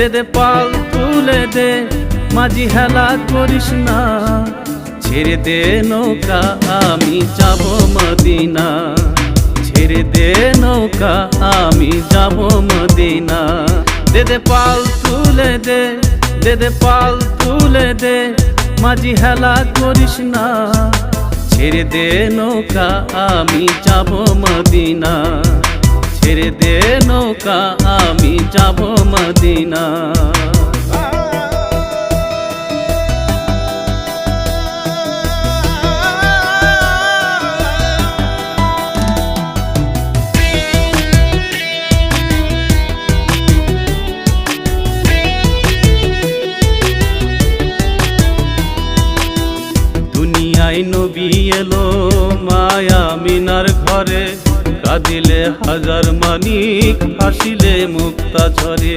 দে দে পাল তুলে দে, মাঝি হেলা করিস না, ছেড়ে দে নৌকা আমি যাব মদিনা, ছেড়ে দে নৌকা আমি যাব মদিনা। দে দে পাল তুলে দে, দে দে পাল তুলে দে, মাঝি হেলা করিস না, ছেড়ে দে নৌকা আমি যাব মদিনা, ছেড়ে দে নৌকা আমি যাব মদিনা। দুনিয়ায় নবী এলো মায়া মিনার ঘরে, কাঁদিলে হাজার মানিক হাসিলে মুক্তা ঝরে।